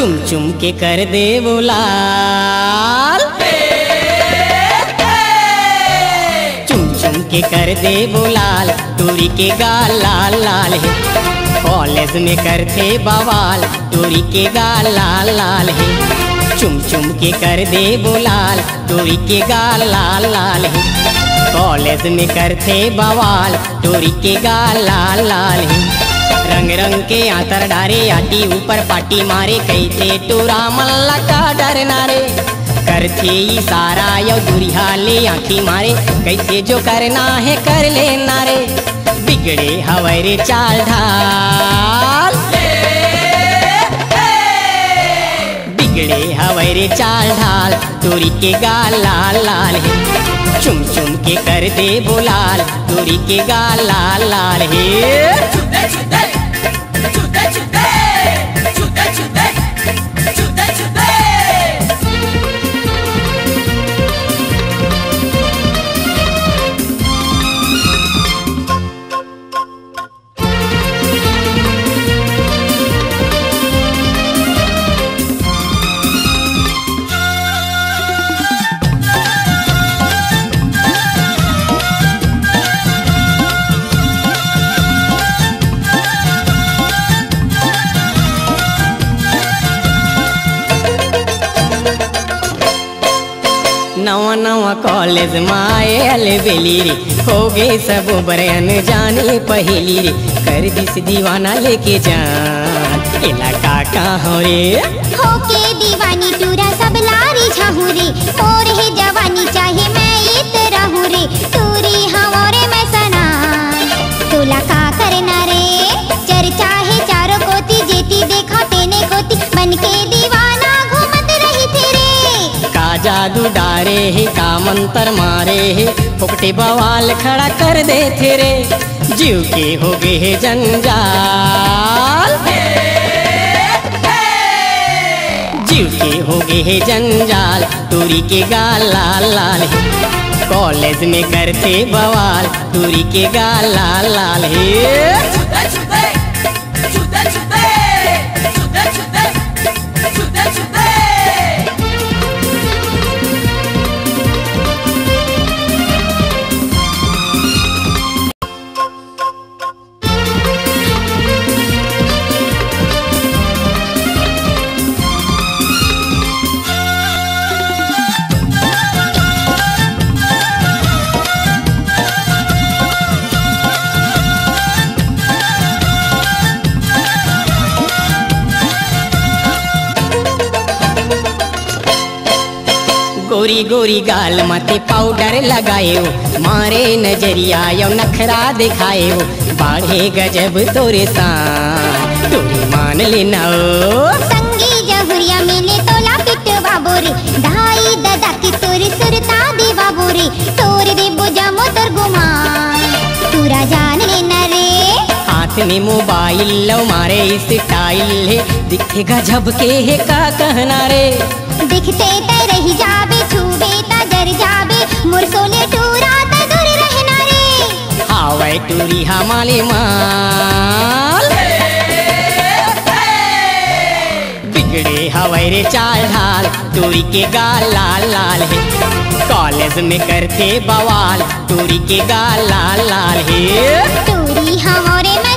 चुम चुम के कर दे वो लाल, चुम चुम के कर दे वो लाल, टूरी के गाल लाल लाल है। कॉलेज में करते बवाल, टूरी के गाल लाल लाल है। चुम चुम के कर दे वो लाल, टूरी के गाल लाल लाल है। कॉलेज में करते बवाल, टूरी के गाल लाल लाल है। रंग रंग के आतर डारे, आटी ऊपर पाटी मारे, कैसे टूरा मल्ला का डर नारे। करते इशारा यो दुरिहा ले आँखी मारे, कैसे जो करना है कर ले नारे। बिगड़े हवारे चाल ढाल, बिगड़े हवारे चाल ढाल, टूरी के गाल लाल लाल है। चुम चुम के कर दे बोलाल, टूरी के गाल लाल लाल है। नवा नवा कॉलेज माए अलबेली रे, हो गए सब बरन जाने पहेली रे। कर दिस दीवाना लेके जान, इलाका कहाँ रे। हो के दीवानी टूरा सब लारी झाहू रे, और है जवानी चाहे मैं इत रहूं रे। टूरी हमारे मैं सना, तोला का करना रे। चर्चा है चारों कोती, जेती देखा तेने कोती, बन के दीवाना घूमत रही थे रे। का जादू डारे है, का मंतर मारे है, फुकटे बवाल खड़ा कर दे थे रे। जीव के हो गए है जंजाल, जीव के हो गए है जंजाल, टूरी के गाल लाल लाल है। कॉलेज में करते बवाल, टूरी के गाल लाल लाल है। गोरी गोरी गाल माथे पाउडर लगाए हो, मारे नजरिया यो नखरा दिखाए हो। बाढ़े गजब तोरे सान, तोरी मान लेना ओ। संगी जहुरिया मिले तोला पिट बाबोरे, ढाई दादा की तोरे सुरता दे बाबोरे। तोरे दे बुझा मोतर गुमान, पूरा जान लेना रे। हाथ में मोबाइल लो मारे स्टाइल है, दिखे गजब के है का कहना रे। दिखते ते रही जाबे, छूबे ता जर जाबे, मुरसोले टूरा ता दूर रहना रे। हावे टूरी हमाले माल, बिगड़े हवारे चाल ढाल, टूरी के गाल लाल लाल है। कॉलेज में करते बवाल, टूरी के गाल लाल लाल है। टूरी हमारे में